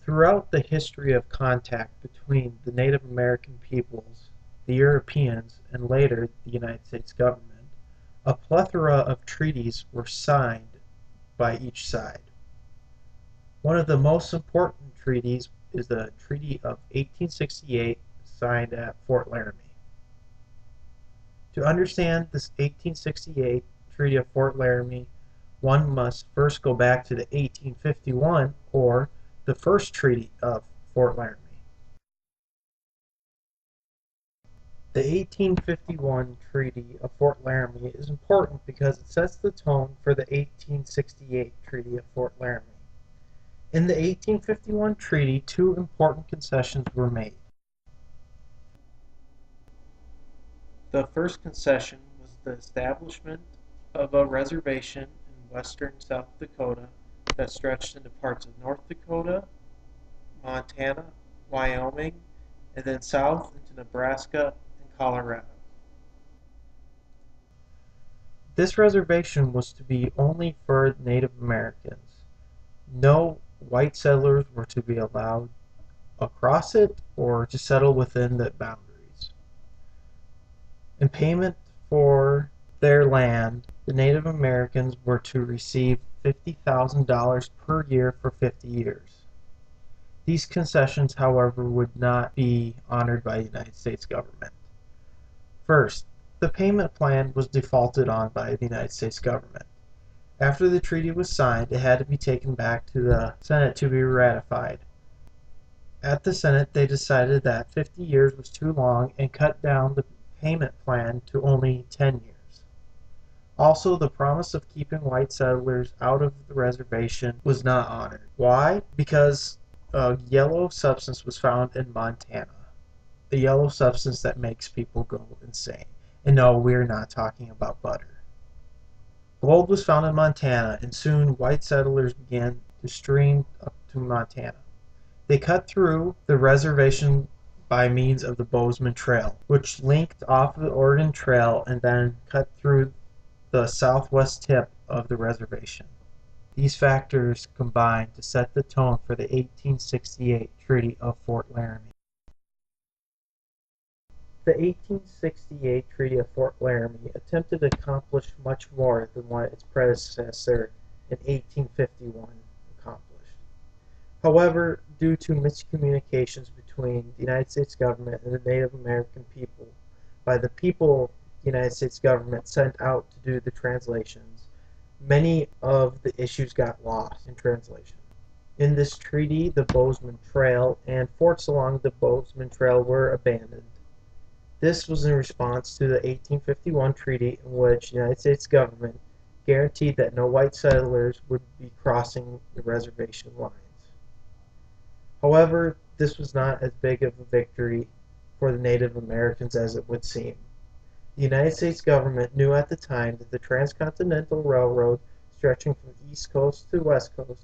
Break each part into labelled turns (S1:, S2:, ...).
S1: Throughout the history of contact between the Native American peoples, the Europeans, and later the United States government, a plethora of treaties were signed by each side. One of the most important treaties is the Treaty of 1868 signed at Fort Laramie. To understand this 1868 Treaty of Fort Laramie, one must first go back to the 1851 or the first Treaty of Fort Laramie. The 1851 Treaty of Fort Laramie is important because it sets the tone for the 1868 Treaty of Fort Laramie. In the 1851 treaty, two important concessions were made. The first concession was the establishment of a reservation in western South Dakota that stretched into parts of North Dakota, Montana, Wyoming, and then south into Nebraska and Colorado. This reservation was to be only for Native Americans. No white settlers were to be allowed across it or to settle within the boundaries. In payment for their land, the Native Americans were to receive $50,000 per year for 50 years. These concessions, however, would not be honored by the United States government. First, the payment plan was defaulted on by the United States government. After the treaty was signed, it had to be taken back to the Senate to be ratified. At the Senate, they decided that 50 years was too long and cut down the payment plan to only 10 years. Also, the promise of keeping white settlers out of the reservation was not honored. Why? Because a yellow substance was found in Montana. A yellow substance that makes people go insane. And no, we're not talking about butter. Gold was found in Montana, and soon white settlers began to stream up to Montana. They cut through the reservation by means of the Bozeman Trail, which linked off the Oregon Trail and then cut through the southwest tip of the reservation. These factors combined to set the tone for the 1868 Treaty of Fort Laramie. The 1868 Treaty of Fort Laramie attempted to accomplish much more than what its predecessor in 1851 accomplished. However, due to miscommunications between the United States government and the Native American people by the people the United States government sent out to do the translations, many of the issues got lost in translation. In this treaty, the Bozeman Trail and forts along the Bozeman Trail were abandoned. This was in response to the 1851 treaty in which the United States government guaranteed that no white settlers would be crossing the reservation lines. However, this was not as big of a victory for the Native Americans as it would seem. The United States government knew at the time that the Transcontinental Railroad stretching from East Coast to West Coast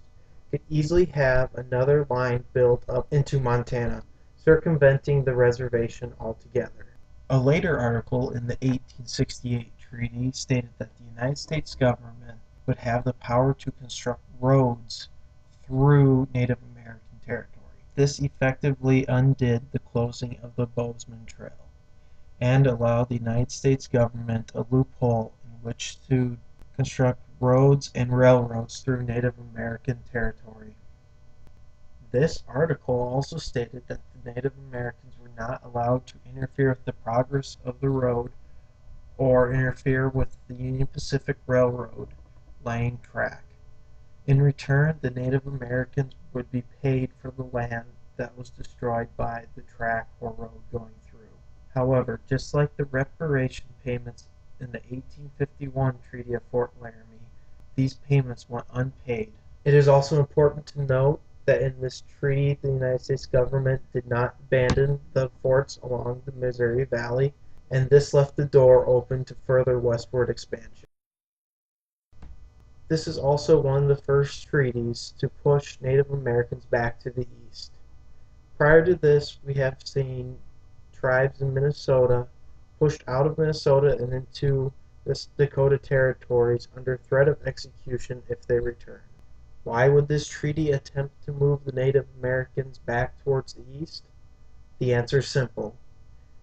S1: could easily have another line built up into Montana, circumventing the reservation altogether. A later article in the 1868 treaty stated that the United States government would have the power to construct roads through Native American territory. This effectively undid the closing of the Bozeman Trail and allowed the United States government a loophole in which to construct roads and railroads through Native American territory. This article also stated that the Native Americans were not allowed to interfere with the progress of the road or interfere with the Union Pacific Railroad laying track. In return, the Native Americans would be paid for the land that was destroyed by the track or road going through. However, just like the reparation payments in the 1851 Treaty of Fort Laramie, these payments went unpaid. It is also important to note that in this treaty, the United States government did not abandon the forts along the Missouri Valley, and this left the door open to further westward expansion. This is also one of the first treaties to push Native Americans back to the east. Prior to this, we have seen tribes in Minnesota pushed out of Minnesota and into the Dakota territories under threat of execution if they return. Why would this treaty attempt to move the Native Americans back towards the east? The answer is simple.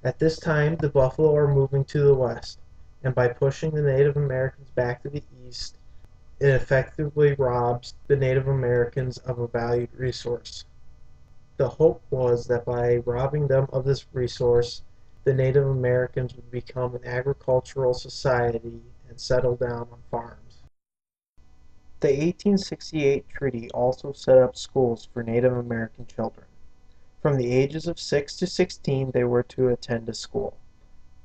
S1: At this time, the buffalo are moving to the west, and by pushing the Native Americans back to the east, it effectively robs the Native Americans of a valued resource. The hope was that by robbing them of this resource, the Native Americans would become an agricultural society and settle down on farms. The 1868 treaty also set up schools for Native American children. From the ages of 6 to 16 they were to attend a school.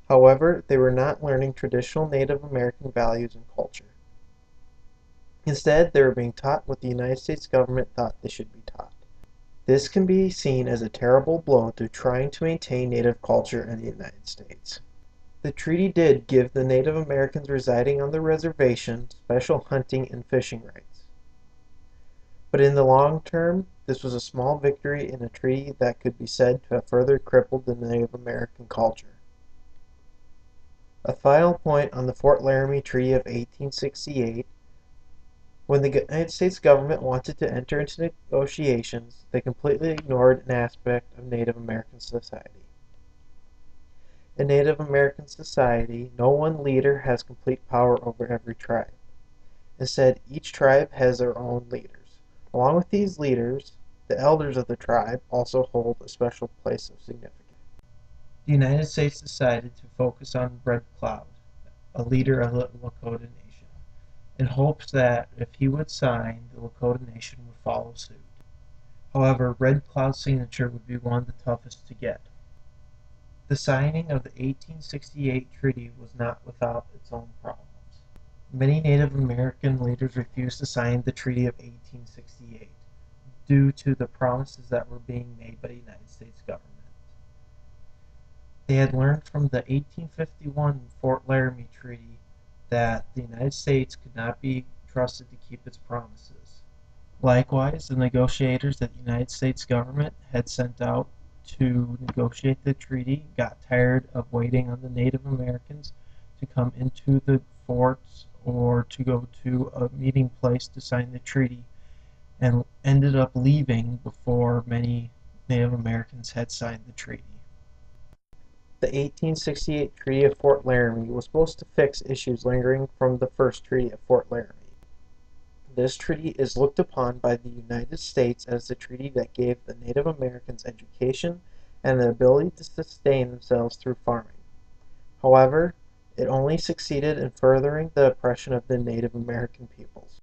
S1: However, they were not learning traditional Native American values and culture. Instead, they were being taught what the United States government thought they should be taught. This can be seen as a terrible blow to trying to maintain Native culture in the United States. The treaty did give the Native Americans residing on the reservation special hunting and fishing rights. But in the long term, this was a small victory in a treaty that could be said to have further crippled the Native American culture. A final point on the Fort Laramie Treaty of 1868. When the United States government wanted to enter into negotiations, they completely ignored an aspect of Native American society. In Native American society, no one leader has complete power over every tribe. Instead, each tribe has their own leaders. Along with these leaders, the elders of the tribe also hold a special place of significance. The United States decided to focus on Red Cloud, a leader of the Lakota Nation, in hopes that if he would sign, the Lakota Nation would follow suit. However, Red Cloud's signature would be one of the toughest to get. The signing of the 1868 treaty was not without its own problems. Many Native American leaders refused to sign the Treaty of 1868 due to the promises that were being made by the United States government. They had learned from the 1851 Fort Laramie Treaty that the United States could not be trusted to keep its promises. Likewise, the negotiators that the United States government had sent out to negotiate the treaty got tired of waiting on the Native Americans to come into the forts or to go to a meeting place to sign the treaty, and ended up leaving before many Native Americans had signed the treaty. The 1868 Treaty of Fort Laramie was supposed to fix issues lingering from the first Treaty of Fort Laramie. This treaty is looked upon by the United States as the treaty that gave the Native Americans education and the ability to sustain themselves through farming. However, it only succeeded in furthering the oppression of the Native American peoples.